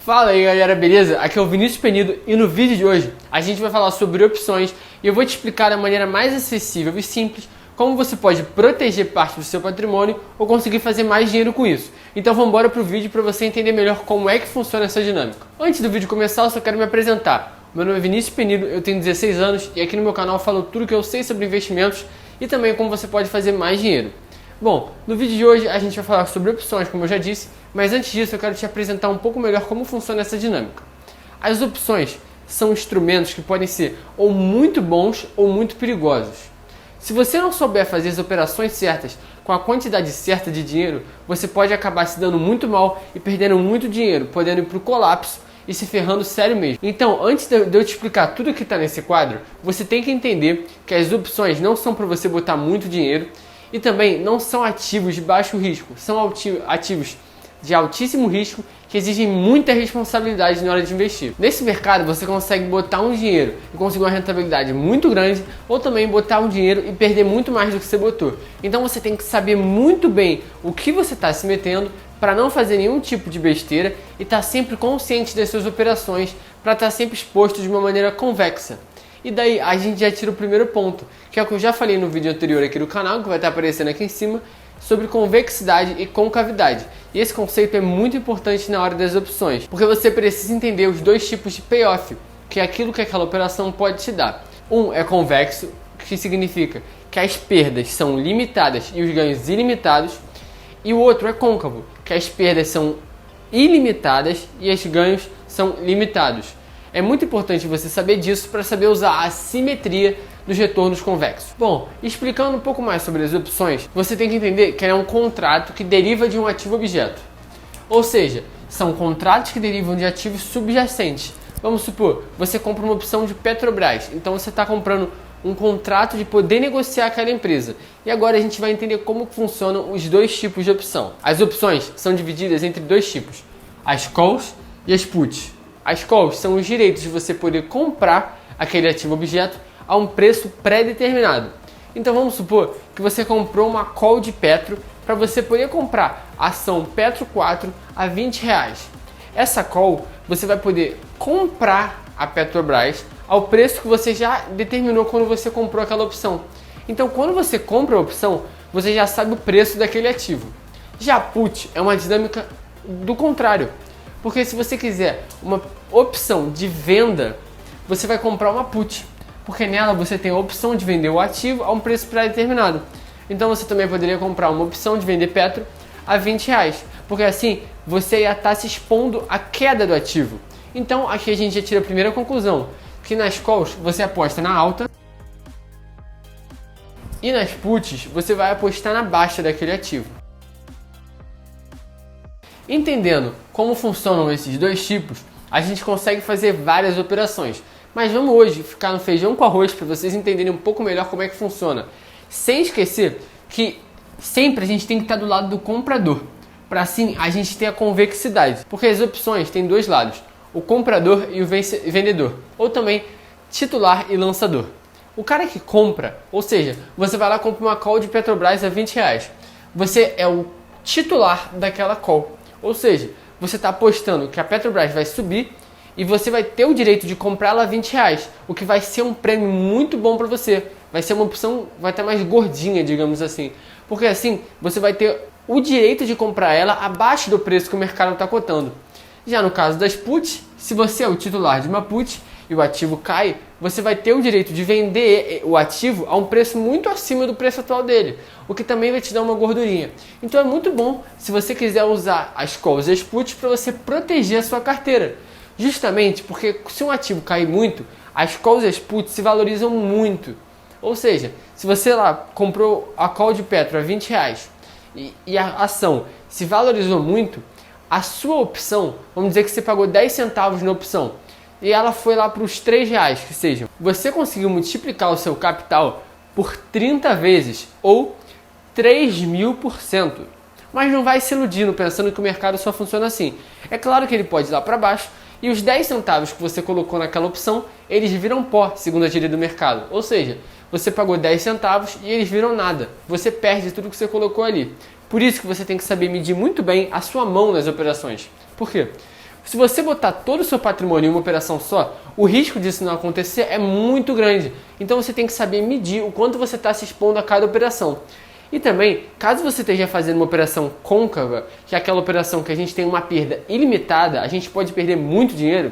Fala aí galera, beleza? Aqui é o Vinícius Penido e no vídeo de hoje a gente vai falar sobre opções e eu vou te explicar da maneira mais acessível e simples como você pode proteger parte do seu patrimônio ou conseguir fazer mais dinheiro com isso. Então vamos embora pro vídeo para você entender melhor como é que funciona essa dinâmica. Antes do vídeo começar, eu só quero me apresentar. Meu nome é Vinícius Penido, eu tenho 16 anos e aqui no meu canal eu falo tudo que eu sei sobre investimentos e também como você pode fazer mais dinheiro. Bom, no vídeo de hoje a gente vai falar sobre opções, como eu já disse, mas antes disso eu quero te apresentar um pouco melhor como funciona essa dinâmica. As opções são instrumentos que podem ser ou muito bons ou muito perigosos. Se você não souber fazer as operações certas com a quantidade certa de dinheiro, você pode acabar se dando muito mal e perdendo muito dinheiro, podendo ir para o colapso e se ferrando sério mesmo. Então, antes de eu te explicar tudo que está nesse quadro, você tem que entender que as opções não são para você botar muito dinheiro e também não são ativos de baixo risco, são ativos de altíssimo risco que exigem muita responsabilidade na hora de investir. Nesse mercado você consegue botar um dinheiro e conseguir uma rentabilidade muito grande ou também botar um dinheiro e perder muito mais do que você botou. Então você tem que saber muito bem o que você está se metendo para não fazer nenhum tipo de besteira e estar sempre consciente das suas operações para estar sempre exposto de uma maneira convexa. E daí a gente já tira o primeiro ponto, que é o que eu já falei no vídeo anterior aqui do canal, que vai estar aparecendo aqui em cima, sobre convexidade e concavidade. E esse conceito é muito importante na hora das opções, porque você precisa entender os dois tipos de payoff, que é aquilo que aquela operação pode te dar. Um é convexo, que significa que as perdas são limitadas e os ganhos ilimitados, e o outro é côncavo, que as perdas são ilimitadas e os ganhos são limitados. É muito importante você saber disso para saber usar a simetria dos retornos convexos. Bom, explicando um pouco mais sobre as opções, você tem que entender que é um contrato que deriva de um ativo objeto. Ou seja, são contratos que derivam de ativos subjacentes. Vamos supor, você compra uma opção de Petrobras, então você está comprando um contrato de poder negociar aquela empresa. E agora a gente vai entender como funcionam os dois tipos de opção. As opções são divididas entre dois tipos, as calls e as puts. As calls são os direitos de você poder comprar aquele ativo objeto a um preço pré-determinado. Então vamos supor que você comprou uma call de Petro para você poder comprar a ação Petro 4 a R$20. Essa call você vai poder comprar a Petrobras ao preço que você já determinou quando você comprou aquela opção. Então quando você compra a opção, você já sabe o preço daquele ativo. Já a put é uma dinâmica do contrário. Porque se você quiser uma opção de venda, você vai comprar uma put. Porque nela você tem a opção de vender o ativo a um preço pré-determinado. Então você também poderia comprar uma opção de vender Petro a R$20. Porque assim você ia estar se expondo à queda do ativo. Então aqui a gente já tira a primeira conclusão. Que nas calls você aposta na alta. E nas puts você vai apostar na baixa daquele ativo. Entendendo como funcionam esses dois tipos, a gente consegue fazer várias operações. Mas vamos hoje ficar no feijão com arroz para vocês entenderem um pouco melhor como é que funciona. Sem esquecer que sempre a gente tem que estar do lado do comprador, para assim a gente ter a convexidade. Porque as opções têm dois lados, o comprador e o vendedor, ou também titular e lançador. O cara que compra, ou seja, você vai lá e compra uma call de Petrobras a R$20. Você é o titular daquela call. Ou seja, você está apostando que a Petrobras vai subir e você vai ter o direito de comprá-la a R$20, o que vai ser um prêmio muito bom para você. Vai ser uma opção, vai estar mais gordinha, digamos assim. Porque assim, você vai ter o direito de comprar ela abaixo do preço que o mercado está cotando. Já no caso das puts, se você é o titular de uma put e o ativo cai, você vai ter o direito de vender o ativo a um preço muito acima do preço atual dele, o que também vai te dar uma gordurinha. Então é muito bom se você quiser usar as calls e as puts para você proteger a sua carteira. Justamente porque se um ativo cair muito, as calls e as puts se valorizam muito. Ou seja, se você lá comprou a call de Petro a R$20 e a ação se valorizou muito, a sua opção, vamos dizer que você pagou 10 centavos na opção, e ela foi lá para os R$3, que seja, você conseguiu multiplicar o seu capital por 30 vezes, ou 3.000%. Mas não vai se iludindo pensando que o mercado só funciona assim. É claro que ele pode ir lá para baixo, e os 10 centavos que você colocou naquela opção, eles viram pó, segundo a teoria do mercado. Ou seja, você pagou 10 centavos e eles viram nada. Você perde tudo que você colocou ali. Por isso que você tem que saber medir muito bem a sua mão nas operações. Por quê? Se você botar todo o seu patrimônio em uma operação só, o risco disso não acontecer é muito grande. Então você tem que saber medir o quanto você está se expondo a cada operação. E também, caso você esteja fazendo uma operação côncava, que é aquela operação que a gente tem uma perda ilimitada, a gente pode perder muito dinheiro,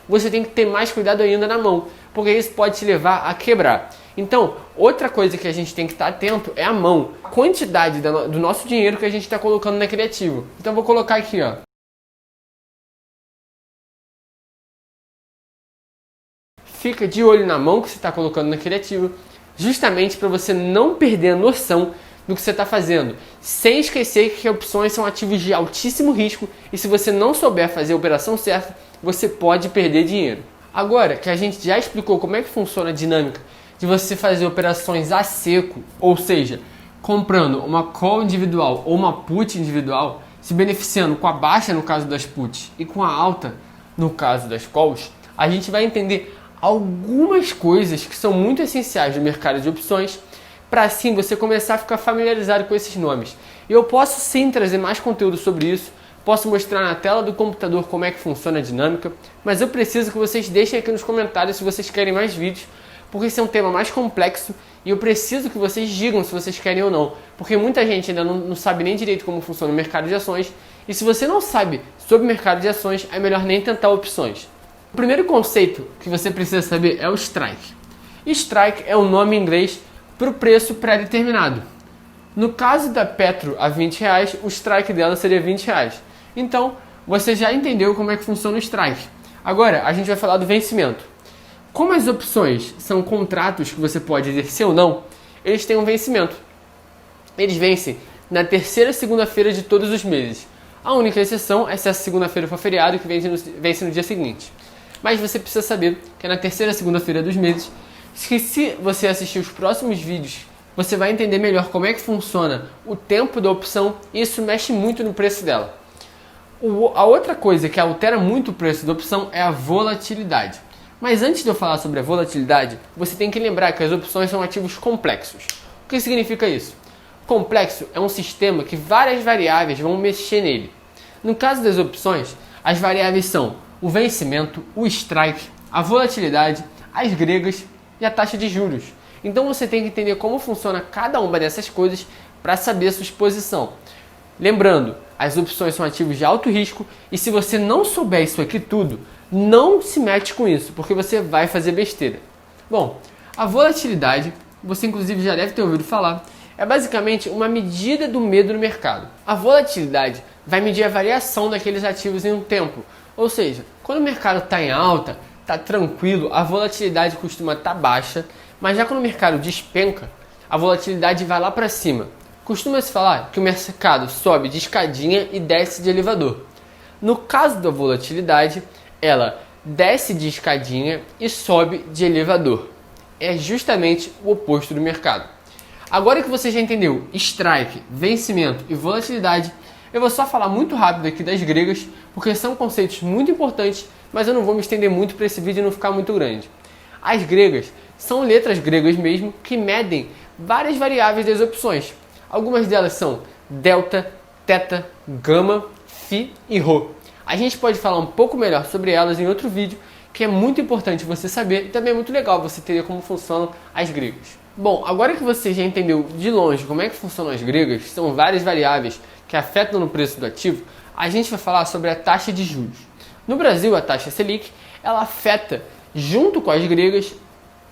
você tem que ter mais cuidado ainda na mão, porque isso pode te levar a quebrar. Então, outra coisa que a gente tem que estar atento é a mão, a quantidade do nosso dinheiro que a gente está colocando naquele ativo. Então eu vou colocar aqui, ó. Fica de olho na mão que você está colocando naquele ativo, justamente para você não perder a noção do que você está fazendo, sem esquecer que opções são ativos de altíssimo risco e se você não souber fazer a operação certa, você pode perder dinheiro. Agora que a gente já explicou como é que funciona a dinâmica de você fazer operações a seco, ou seja, comprando uma call individual ou uma put individual, se beneficiando com a baixa no caso das puts e com a alta no caso das calls, a gente vai entender algumas coisas que são muito essenciais no mercado de opções para assim você começar a ficar familiarizado com esses nomes. Eu posso sim trazer mais conteúdo sobre isso, posso mostrar na tela do computador como é que funciona a dinâmica, mas eu preciso que vocês deixem aqui nos comentários se vocês querem mais vídeos, porque esse é um tema mais complexo e eu preciso que vocês digam se vocês querem ou não, porque muita gente ainda não sabe nem direito como funciona o mercado de ações, e se você não sabe sobre o mercado de ações, é melhor nem tentar opções. O primeiro conceito que você precisa saber é o strike. Strike é um nome em inglês para o preço pré-determinado. No caso da Petro a R$20, o strike dela seria R$20. Então, você já entendeu como é que funciona o strike. Agora, a gente vai falar do vencimento. Como as opções são contratos que você pode exercer ou não, eles têm um vencimento. Eles vencem na terceira segunda-feira de todos os meses. A única exceção é se a segunda-feira for feriado, que vence no dia seguinte. Mas você precisa saber que é na terceira segunda-feira dos meses, que se você assistir os próximos vídeos, você vai entender melhor como é que funciona o tempo da opção e isso mexe muito no preço dela. A outra coisa que altera muito o preço da opção é a volatilidade. Mas antes de eu falar sobre a volatilidade, você tem que lembrar que as opções são ativos complexos. O que significa isso? Complexo é um sistema que várias variáveis vão mexer nele. No caso das opções, as variáveis são o vencimento, o strike, a volatilidade, as gregas e a taxa de juros. Então você tem que entender como funciona cada uma dessas coisas para saber a sua exposição. Lembrando, as opções são ativos de alto risco e se você não souber isso aqui tudo, não se mete com isso, porque você vai fazer besteira. Bom, a volatilidade, você inclusive já deve ter ouvido falar, é basicamente uma medida do medo no mercado. A volatilidade vai medir a variação daqueles ativos em um tempo. Ou seja, quando o mercado está em alta, está tranquilo, a volatilidade costuma estar baixa, mas já quando o mercado despenca, a volatilidade vai lá para cima. Costuma-se falar que o mercado sobe de escadinha e desce de elevador. No caso da volatilidade, ela desce de escadinha e sobe de elevador. É justamente o oposto do mercado. Agora que você já entendeu strike, vencimento e volatilidade, eu vou só falar muito rápido aqui das gregas, porque são conceitos muito importantes, mas eu não vou me estender muito para esse vídeo não ficar muito grande. As gregas são letras gregas mesmo, que medem várias variáveis das opções. Algumas delas são delta, teta, gama, phi e rho. A gente pode falar um pouco melhor sobre elas em outro vídeo, que é muito importante você saber e também é muito legal você entender como funcionam as gregas. Bom, agora que você já entendeu de longe como é que funcionam as gregas, são várias variáveis que afetam no preço do ativo, a gente vai falar sobre a taxa de juros. No Brasil, a taxa Selic, ela afeta, junto com as gregas,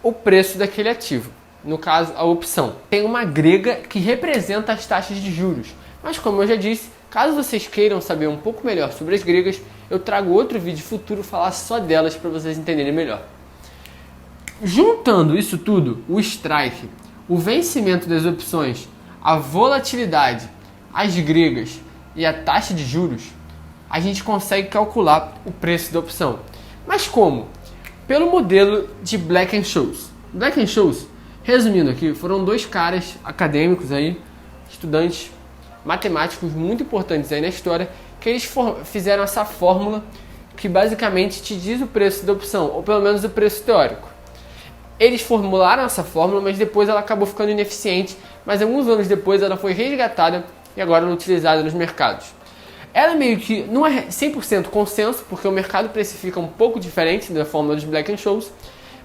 o preço daquele ativo. No caso, a opção. Tem uma grega que representa as taxas de juros. Mas como eu já disse, caso vocês queiram saber um pouco melhor sobre as gregas, eu trago outro vídeo futuro falar só delas para vocês entenderem melhor. Juntando isso tudo, o strike, o vencimento das opções, a volatilidade, as gregas e a taxa de juros, a gente consegue calcular o preço da opção. Mas como? Pelo modelo de Black-Scholes. Black-Scholes, resumindo aqui, foram dois caras acadêmicos aí, estudantes matemáticos muito importantes aí na história, que eles fizeram essa fórmula que basicamente te diz o preço da opção, ou pelo menos o preço teórico. Eles formularam essa fórmula, mas depois ela acabou ficando ineficiente, mas alguns anos depois ela foi resgatada e agora é utilizada nos mercados. Ela meio que não é 100% consenso, porque o mercado precifica um pouco diferente da fórmula dos Black-Scholes,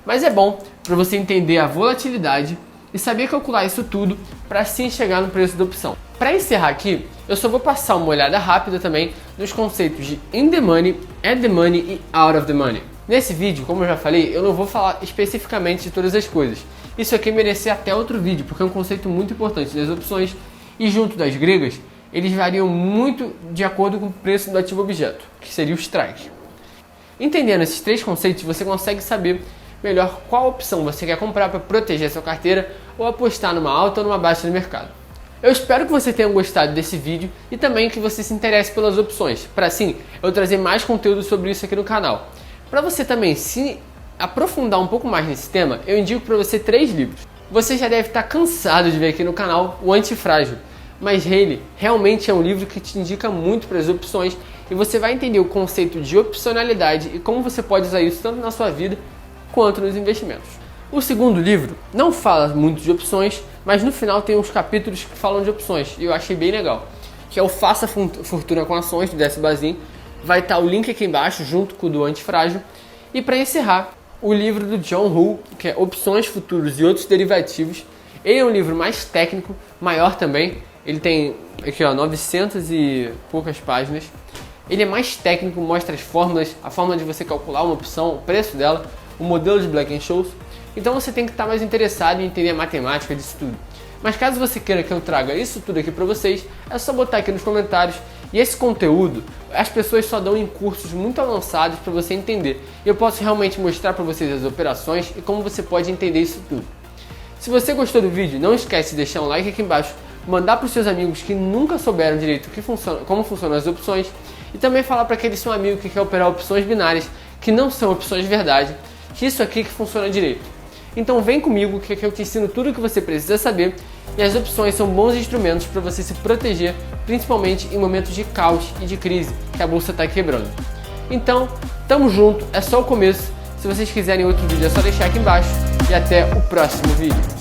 mas é bom para você entender a volatilidade e saber calcular isso tudo para assim chegar no preço da opção. Para encerrar aqui, eu só vou passar uma olhada rápida também nos conceitos de in the money, at the money e out of the money. Nesse vídeo, como eu já falei, eu não vou falar especificamente de todas as coisas. Isso aqui merecer até outro vídeo, porque é um conceito muito importante das opções e junto das gregas, eles variam muito de acordo com o preço do ativo objeto, que seria o strike. Entendendo esses três conceitos, você consegue saber melhor qual opção você quer comprar para proteger a sua carteira ou apostar numa alta ou numa baixa do mercado. Eu espero que você tenha gostado desse vídeo e também que você se interesse pelas opções, para assim eu trazer mais conteúdo sobre isso aqui no canal. Para você também se aprofundar um pouco mais nesse tema, eu indico para você 3 livros. Você já deve estar cansado de ver aqui no canal o Antifrágil, mas ele realmente é um livro que te indica muito para as opções e você vai entender o conceito de opcionalidade e como você pode usar isso tanto na sua vida quanto nos investimentos. O segundo livro não fala muito de opções, mas no final tem uns capítulos que falam de opções e eu achei bem legal, que é o Faça Fortuna com Ações, do Décio Bazin. Vai estar o link aqui embaixo junto com o do Antifrágil. E para encerrar, o livro do John Hull, que é Opções, Futuros e Outros Derivativos. Ele é um livro mais técnico, maior também. Ele tem aqui 900 e poucas páginas. Ele é mais técnico, mostra as fórmulas, a forma de você calcular uma opção, o preço dela, o modelo de Black-Scholes. Então você tem que estar mais interessado em entender a matemática disso tudo. Mas caso você queira que eu traga isso tudo aqui para vocês, é só botar aqui nos comentários. E esse conteúdo, as pessoas só dão em cursos muito avançados para você entender. E eu posso realmente mostrar para vocês as operações e como você pode entender isso tudo. Se você gostou do vídeo, não esquece de deixar um like aqui embaixo, mandar para os seus amigos que nunca souberam direito como funcionam as opções e também falar para aquele seu amigo que quer operar opções binárias, que não são opções de verdade, que isso aqui que funciona direito. Então vem comigo que eu te ensino tudo o que você precisa saber e as opções são bons instrumentos para você se proteger, principalmente em momentos de caos e de crise que a bolsa está quebrando. Então, tamo junto, é só o começo. Se vocês quiserem outro vídeo é só deixar aqui embaixo e até o próximo vídeo.